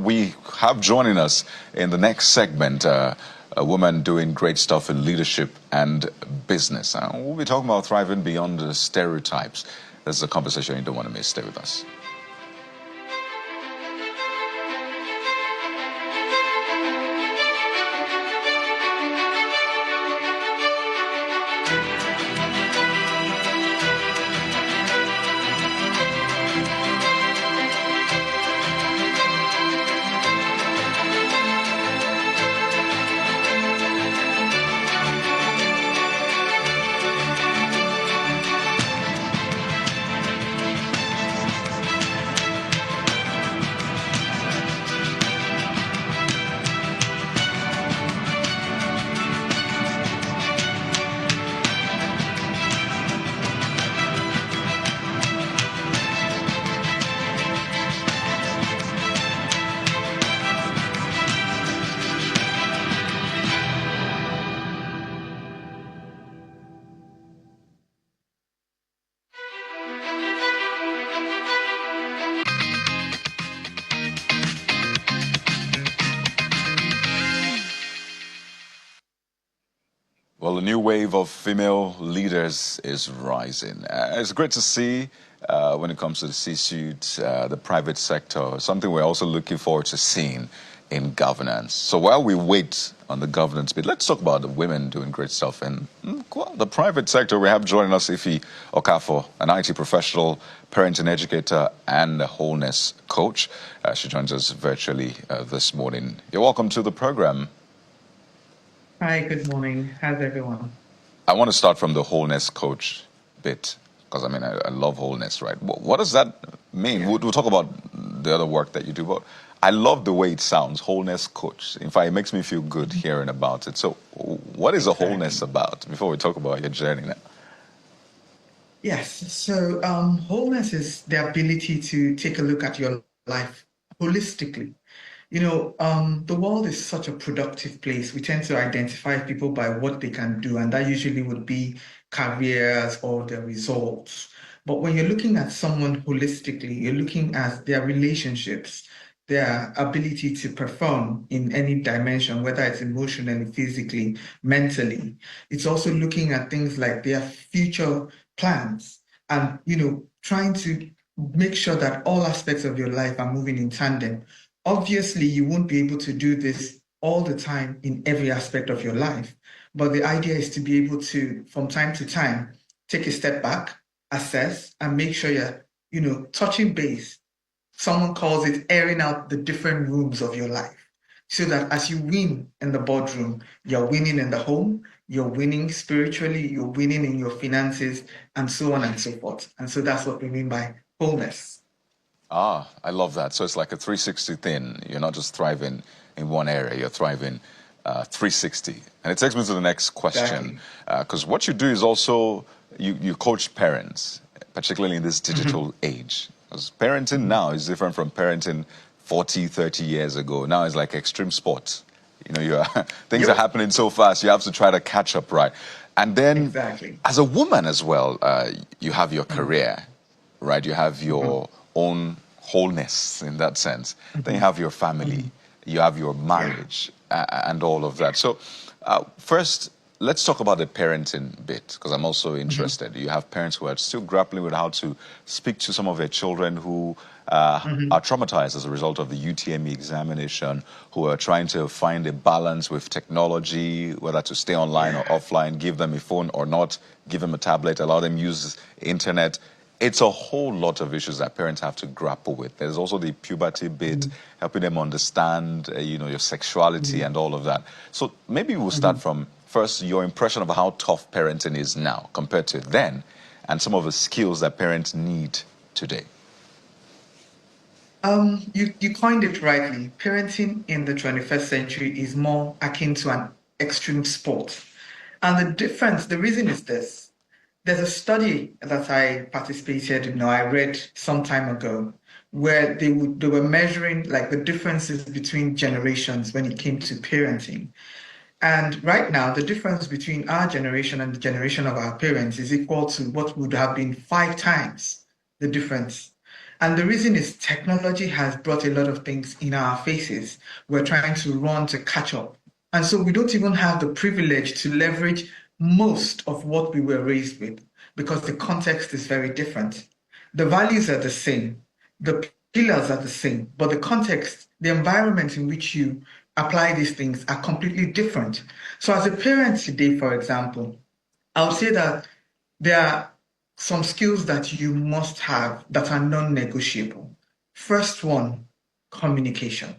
we have joining us in the next segment a woman doing great stuff in leadership and business. We'll be talking about thriving beyond the stereotypes. This is a conversation you don't want to miss. Stay with us. Well, a new wave of female leaders is rising. It's great to see when it comes to the C-suite, the private sector, something we're also looking forward to seeing in governance. So while we wait on the governance bit, let's talk about the women doing great stuff in the private sector. We have joining us Ife Okafor, an IT professional, parenting educator, and a wholeness coach. She joins us virtually this morning. You're welcome to the program. Hi, good morning. How's everyone? I want to start from the wholeness coach bit, because I love wholeness, right? What does that mean? Yeah. We'll talk about the other work that you do, but I love the way it sounds, wholeness coach. In fact, it makes me feel good hearing about it. So what is a wholeness about, before we talk about your journey now? Yes, so wholeness is the ability to take a look at your life holistically. The world is such a productive place. We tend to identify people by what they can do, and that usually would be careers or their results. But when you're looking at someone holistically, you're looking at their relationships, their ability to perform in any dimension, whether it's emotionally, physically, mentally. It's also looking at things like their future plans and, trying to make sure that all aspects of your life are moving in tandem. Obviously, you won't be able to do this all the time in every aspect of your life, but the idea is to be able to, from time to time, take a step back, assess, and make sure you're, touching base. Someone calls it airing out the different rooms of your life, so that as you win in the boardroom, you're winning in the home, you're winning spiritually, you're winning in your finances, and so on and so forth. And so that's what we mean by wholeness. I love that. So it's like a 360 thing. You're not just thriving in one area, you're thriving 360. And it takes me to the next question. Because what you do is also, you coach parents, particularly in this digital age. Because parenting now is different from parenting 40, 30 years ago. Now it's like extreme sports. Things are happening so fast, you have to try to catch up, right? And then, as a woman as well, you have your career, right? You have your own wholeness in that sense. Then you have your family, you have your marriage, and all of that. So first, let's talk about the parenting bit, because I'm also interested. You have parents who are still grappling with how to speak to some of their children who are traumatized as a result of the UTME examination, who are trying to find a balance with technology, whether to stay online or offline, give them a phone or not, give them a tablet, allow them use the internet. It's a whole lot of issues that parents have to grapple with. There's also the puberty bit, helping them understand, your sexuality and all of that. So maybe we'll start from first your impression of how tough parenting is now compared to then, and some of the skills that parents need today. You coined it rightly. Parenting in the 21st century is more akin to an extreme sport. And the reason is this. There's a study that I participated in, or I read some time ago, where they were measuring like the differences between generations when it came to parenting. And right now, the difference between our generation and the generation of our parents is equal to what would have been 5 times the difference. And the reason is technology has brought a lot of things in our faces. We're trying to run to catch up. And so we don't even have the privilege to leverage most of what we were raised with because the context is very different. The values are the same, the pillars are the same, but the context, the environment in which you apply these things are completely different. So as a parent today, for example, I would say that there are some skills that you must have that are non-negotiable. First one, communication.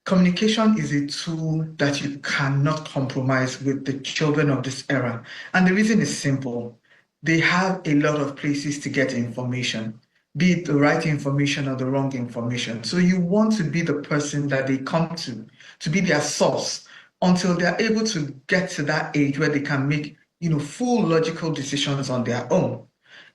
Communication is a tool that you cannot compromise with the children of this era. And the reason is simple. They have a lot of places to get information, be it the right information or the wrong information. So you want to be the person that they come to be their source until they're able to get to that age where they can make, full logical decisions on their own.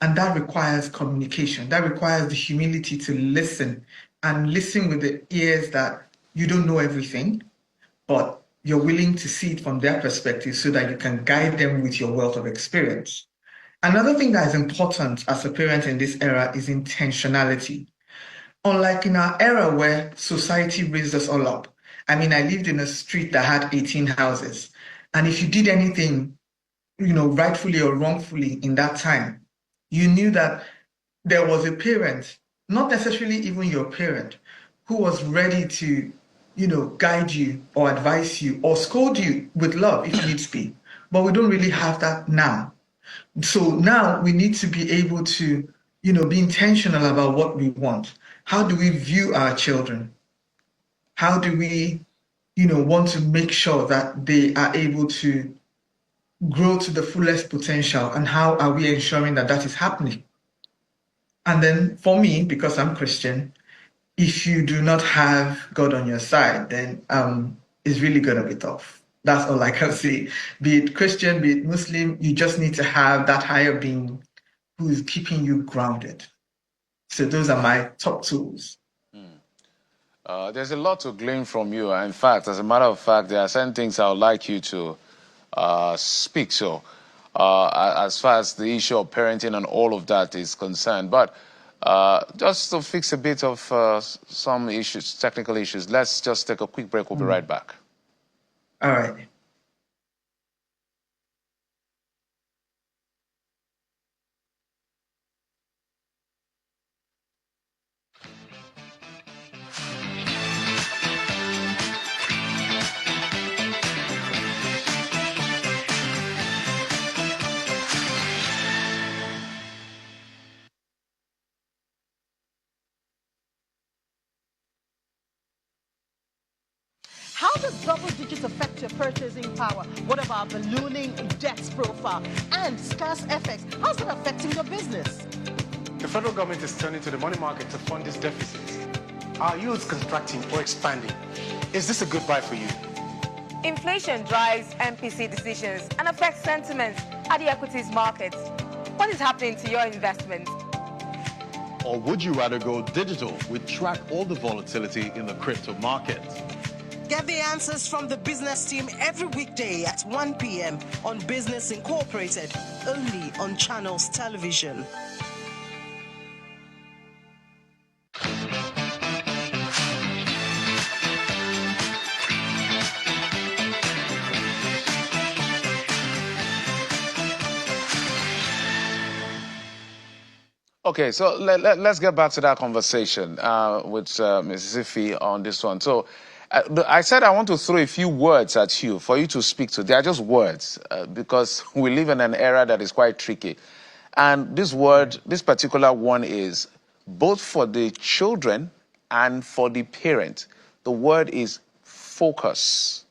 And that requires communication. That requires the humility to listen and listen with the ears that you don't know everything, but you're willing to see it from their perspective so that you can guide them with your wealth of experience. Another thing that is important as a parent in this era is intentionality. Unlike in our era where society raised us all up, I mean, I lived in a street that had 18 houses. And if you did anything, rightfully or wrongfully in that time, you knew that there was a parent, not necessarily even your parent, who was ready to, guide you or advise you or scold you with love if needs be. But we don't really have that now. So now we need to be able to, be intentional about what we want. How do we view our children? How do we, want to make sure that they are able to grow to the fullest potential? And how are we ensuring that that is happening? And then for me, because I'm Christian, if you do not have God on your side, then it's really gonna be tough. That's all I can say. Be it Christian, be it Muslim, you just need to have that higher being who is keeping you grounded. So those are my top tools. There's a lot to glean from you. In fact, as a matter of fact, there are certain things I would like you to speak. So, as far as the issue of parenting and all of that is concerned, but just to fix a bit of some issues, technical issues, let's just take a quick break. We'll be right back. All right. How does double digits affect your purchasing power? What about ballooning debt profile and scarce FX? How's that affecting your business? The federal government is turning to the money market to fund these deficits. Are yields contracting or expanding? Is this a good buy for you? Inflation drives MPC decisions and affects sentiment at the equities market. What is happening to your investment? Or would you rather go digital? We track all the volatility in the crypto market. Get the answers from the business team every weekday at 1 p.m. on Business Incorporated, only on Channels Television. Okay, so let's get back to that conversation with Mrs. Ife on this one. So I said I want to throw a few words at you for you to speak to. They are just words because we live in an era that is quite tricky. And this particular one is both for the children and for the parent. The word is focus.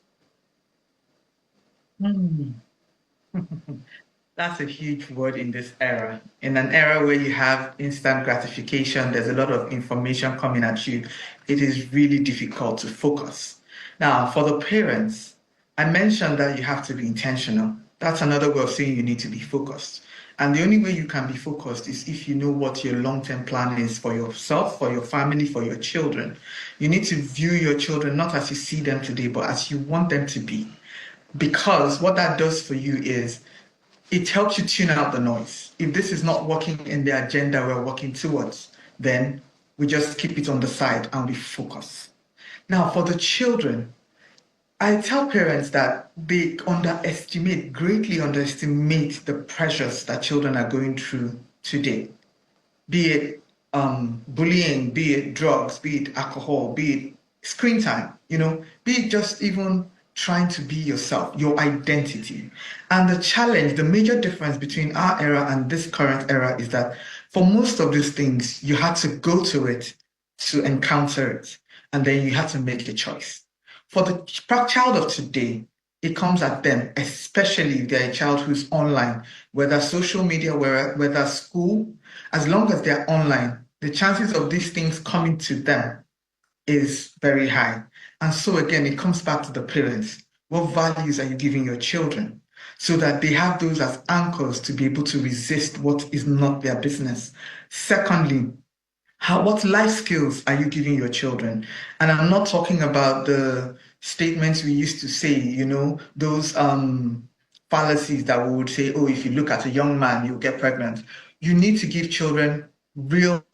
That's a huge word in this era. In an era where you have instant gratification, there's a lot of information coming at you. It is really difficult to focus. Now, for the parents, I mentioned that you have to be intentional. That's another way of saying you need to be focused. And the only way you can be focused is if you know what your long-term plan is for yourself, for your family, for your children. You need to view your children not as you see them today, but as you want them to be. Because what that does for you is it helps you tune out the noise. If this is not working in the agenda we're working towards, then we just keep it on the side and we focus. Now, for the children, I tell parents that they greatly underestimate the pressures that children are going through today, be it bullying, be it drugs, be it alcohol, be it screen time, be it just even trying to be yourself, your identity. And the challenge, the major difference between our era and this current era is that for most of these things, you had to go to it to encounter it, and then you had to make the choice. For the child of today, it comes at them, especially if they're a child who's online, whether social media, whether school, as long as they're online, the chances of these things coming to them is very high. And so again, it comes back to the parents. What values are you giving your children so that they have those as anchors to be able to resist what is not their business? Secondly, what life skills are you giving your children? And I'm not talking about the statements we used to say, those fallacies that we would say, oh, if you look at a young man, you'll get pregnant. You need to give children real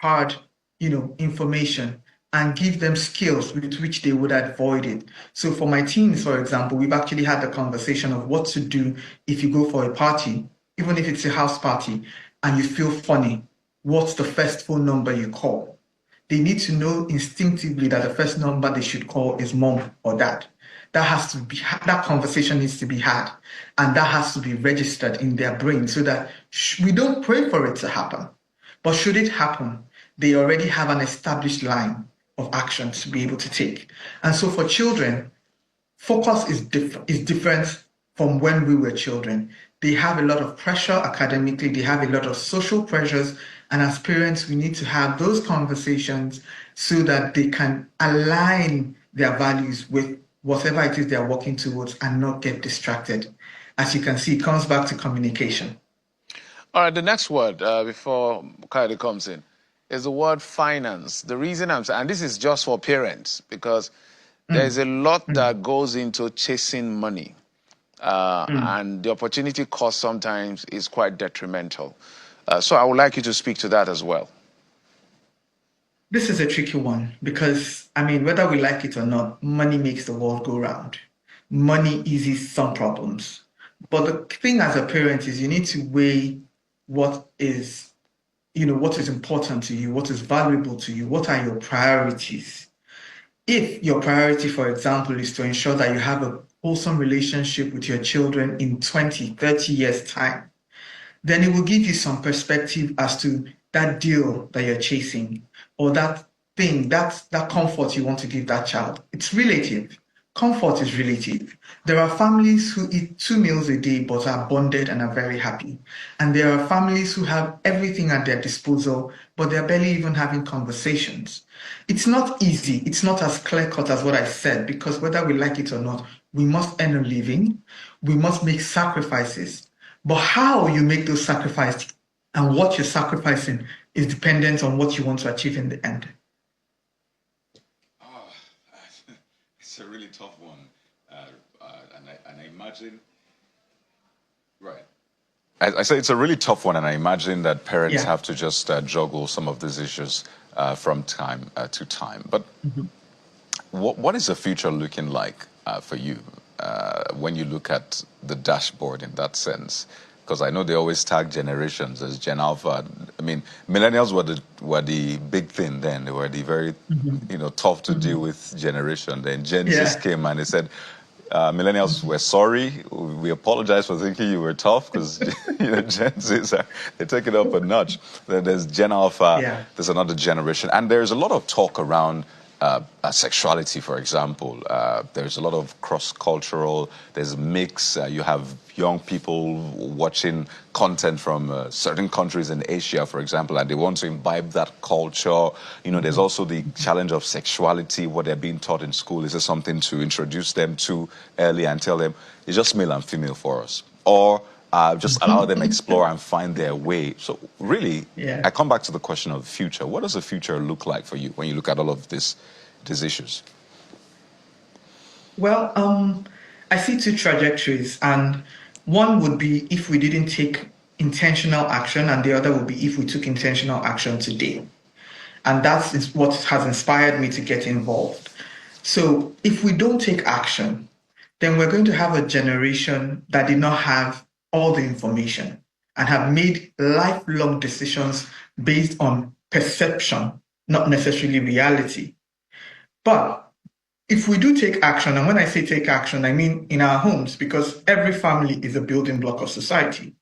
hard, information and give them skills with which they would avoid it. So for my teens, for example, we've actually had the conversation of what to do if you go for a party, even if it's a house party, and you feel funny. What's the first phone number you call? They need to know instinctively that the first number they should call is mom or dad. That conversation needs to be had, and that has to be registered in their brain so that we don't pray for it to happen. But should it happen, they already have an established line of action to be able to take. And so for children, focus is different from when we were children. They have a lot of pressure academically, they have a lot of social pressures, and as parents, we need to have those conversations so that they can align their values with whatever it is they're working towards and not get distracted. As you can see, it comes back to communication. All right, the next word before Kaide comes in is the word finance. The reason and this is just for parents, because there's a lot that goes into chasing money. And the opportunity cost sometimes is quite detrimental. So I would like you to speak to that as well. This is a tricky one because, whether we like it or not, money makes the world go round. Money eases some problems. But the thing as a parent is you need to weigh what is important to you, what is valuable to you, what are your priorities. If your priority, for example, is to ensure that you have a wholesome relationship with your children in 20, 30 years' time, then it will give you some perspective as to that deal that you're chasing or that thing, that comfort you want to give that child. It's relative. Comfort is relative. There are families who eat 2 meals a day but are bonded and are very happy. And there are families who have everything at their disposal, but they're barely even having conversations. It's not easy. It's not as clear-cut as what I said, because whether we like it or not, we must earn a living. We must make sacrifices. But how you make those sacrifices and what you're sacrificing is dependent on what you want to achieve in the end. It's a really tough one. And I imagine, right. I say it's a really tough one, and I imagine that parents have to just juggle some of these issues from time to time. But what is the future looking like for you when you look at the dashboard in that sense? Because I know they always tag generations as Gen Alpha. Millennials were the big thing then. They were the very tough to deal with generation. Then Gen Z came and they said, millennials, we're sorry. We apologize for thinking you were tough, because Gen Zs they take it up a notch. Then there's Gen Alpha. There's another generation, and there's a lot of talk around sexuality, for example. There's a lot of cross-cultural, there's a mix. You have young people watching content from certain countries in Asia, for example, and they want to imbibe that culture. There's also the challenge of sexuality, what they're being taught in school. Is there something to introduce them to early and tell them it's just male and female for us? Or just allow them explore and find their way. So really, I come back to the question of the future. What does the future look like for you when you look at all of these issues? Well, I see 2 trajectories, and one would be if we didn't take intentional action, and the other would be if we took intentional action today. And that is what has inspired me to get involved. So if we don't take action, then we're going to have a generation that did not have all the information and have made lifelong decisions based on perception, not necessarily reality. But if we do take action, and when I say take action, I mean in our homes, because every family is a building block of society,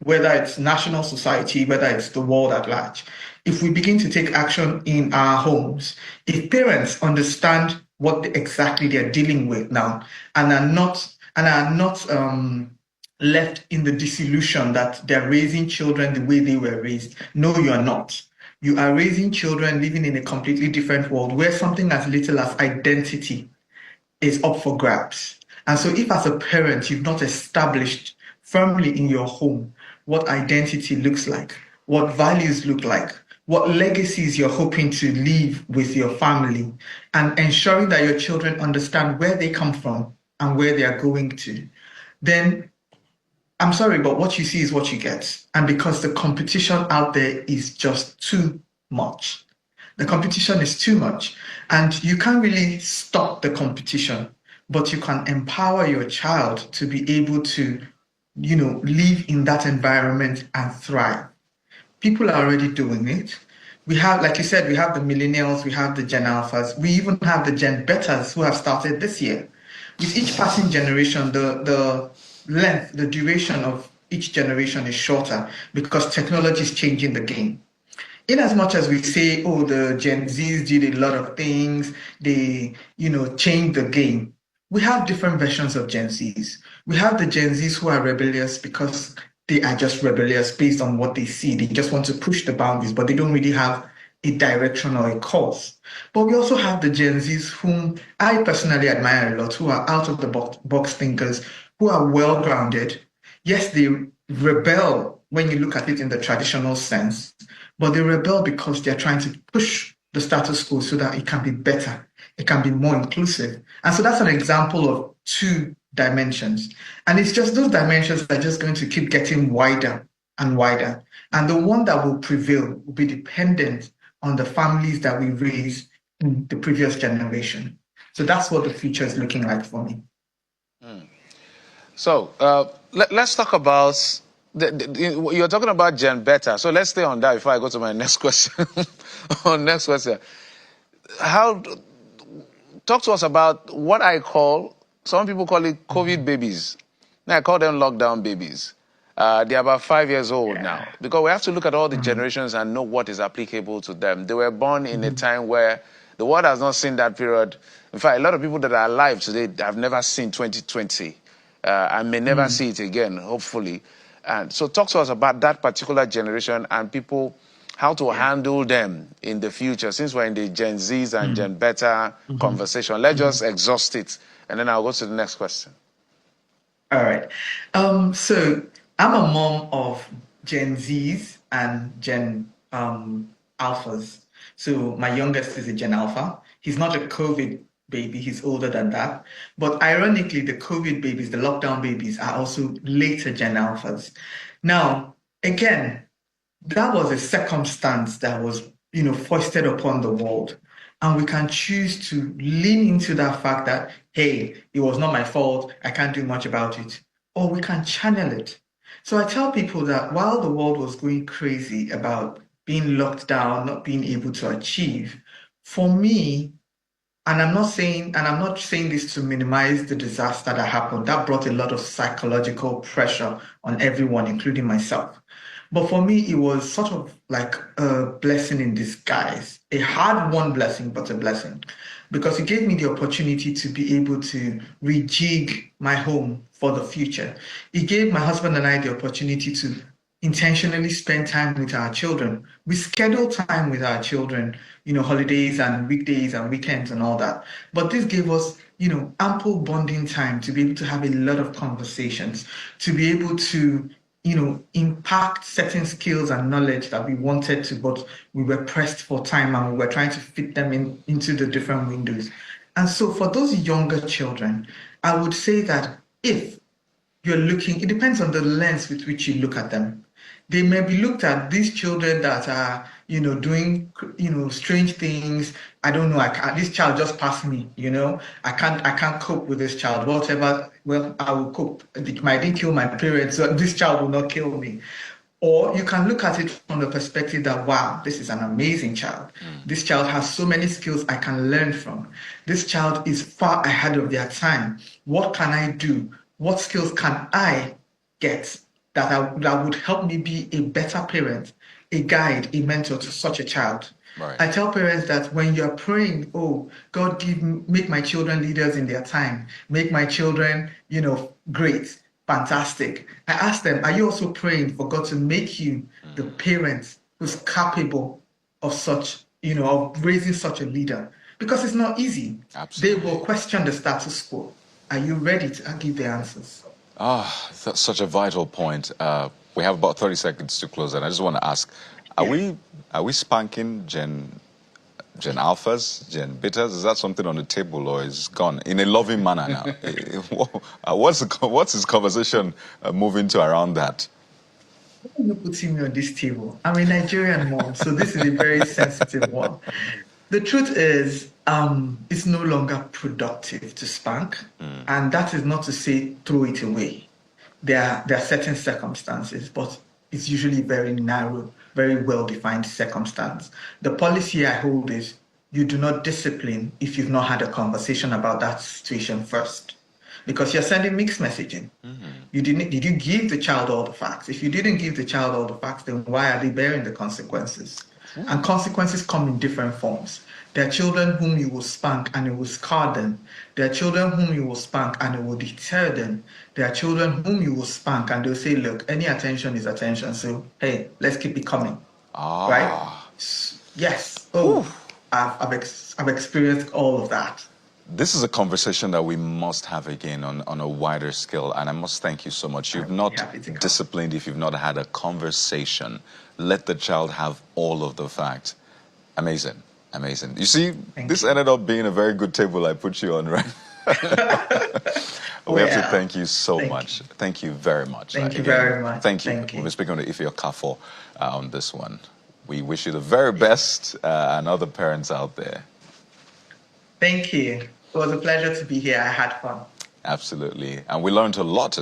whether it's national society, whether it's the world at large. If we begin to take action in our homes, if parents understand what exactly they're dealing with now and are not left in the disillusion that they're raising children the way they were raised. No, you are not. You are raising children living in a completely different world where something as little as identity is up for grabs. And so if as a parent you've not established firmly in your home what identity looks like, what values look like, what legacies you're hoping to leave with your family, and ensuring that your children understand where they come from and where they are going to, then I'm sorry, but what you see is what you get. And because the competition out there is just too much. The competition is too much. And you can't really stop the competition, but you can empower your child to be able to, live in that environment and thrive. People are already doing it. We have, like you said, we have the millennials, we have the Gen Alphas, we even have the Gen Betas who have started this year. With each passing generation, the length, the duration of each generation is shorter because technology is changing the game. In as much as we say, oh, the Gen Zs did a lot of things, they, changed the game. We have different versions of Gen Zs. We have the Gen Zs who are rebellious because they are just rebellious based on what they see. They just want to push the boundaries, but they don't really have a direction or a cause. But we also have the Gen Zs whom I personally admire a lot, who are out of the box thinkers, who are well-grounded. Yes, they rebel when you look at it in the traditional sense, but they rebel because they're trying to push the status quo so that it can be better, it can be more inclusive. And so that's an example of two dimensions. And it's just those dimensions are just going to keep getting wider and wider. And the one that will prevail will be dependent on the families that we raised in the previous generation. So that's what the future is looking like for me. So let's talk about, you're talking about Gen Beta. So let's stay on that before I go to my next question. Next question. Talk to us about what I call, some people call it COVID babies. Now I call them lockdown babies. They're about 5 years old now, because we have to look at all the generations and know what is applicable to them. They were born in a time where the world has not seen that period. In fact, a lot of people that are alive today have never seen 2020 and may never see it again, hopefully. And so talk to us about that particular generation and people, how to handle them in the future. Since we're in the Gen Zs and Gen Beta conversation, let's just exhaust it, and then I'll go to the next question. All right. So I'm a mom of Gen Zs and Gen Alphas. So my youngest is a Gen Alpha. He's not a COVID baby, he's older than that. But ironically, the COVID babies, the lockdown babies, are also later Gen Alphas. Now, again, that was a circumstance that was, foisted upon the world. And we can choose to lean into that fact that, hey, it was not my fault, I can't do much about it. Or we can channel it. So I tell people that while the world was going crazy about being locked down, not being able to achieve, for me, and I'm not saying this to minimize the disaster that happened. That brought a lot of psychological pressure on everyone, including myself. But for me, it was sort of like a blessing in disguise, a hard-won blessing, but a blessing, because it gave me the opportunity to be able to rejig my home for the future. It gave my husband and I the opportunity to intentionally spend time with our children. We schedule time with our children, holidays and weekdays and weekends and all that. But this gave us, ample bonding time to be able to have a lot of conversations, to be able to impact certain skills and knowledge that we wanted to, but we were pressed for time and we were trying to fit them into the different windows. And so for those younger children, I would say that if you're looking, it depends on the lens with which you look at them. They may be looked at, these children that are, doing, strange things. I don't know. This child just passed me, I can't cope with this child. Whatever, well, I will cope. I didn't kill my parents, so this child will not kill me. Or you can look at it from the perspective that, wow, this is an amazing child. This child has so many skills I can learn from. This child is far ahead of their time. What can I do? What skills can I get that would help me be a better parent, a guide, a mentor to such a child? Right. I tell parents that when you're praying, oh, God, make my children leaders in their time, make my children, great, fantastic. I ask them, are you also praying for God to make you the parent who's capable of such, of raising such a leader? Because it's not easy. Absolutely. They will question the status quo. Are you ready to give the answers? That's such a vital point. We have about 30 seconds to close, and I just want to ask, are we spanking Gen Alphas, Gen Betas? Is that something on the table, or is it gone in a loving manner now? What's his conversation moving to around that? Why are you putting me on this table? I'm a Nigerian mom, so this is a very sensitive one. The truth is, it's no longer productive to spank, and that is not to say throw it away. There are certain circumstances, but it's usually very narrow, very well-defined circumstance. The policy I hold is you do not discipline if you've not had a conversation about that situation first, because you're sending mixed messaging. Did you give the child all the facts? If you didn't give the child all the facts, then why are they bearing the consequences? And consequences come in different forms. There are children whom you will spank and it will scar them. There are children whom you will spank and it will deter them. There are children whom you will spank and they'll say, look, any attention is attention. So, hey, let's keep it coming. Right? Yes. Oh, I've experienced all of that. This is a conversation that we must have again on a wider scale, and I must thank you so much. You've not disciplined if you've not had a conversation. Let the child have all of the facts. Amazing. Amazing. You see, this ended up being a very good table I put you on, right? We have to thank you so much. Thank you very much. Thank you very much. Thank you. We've been speaking to Ife Okafor on this one. We wish you the very best and other parents out there. Thank you. It was a pleasure to be here. I had fun. Absolutely. And we learned a lot as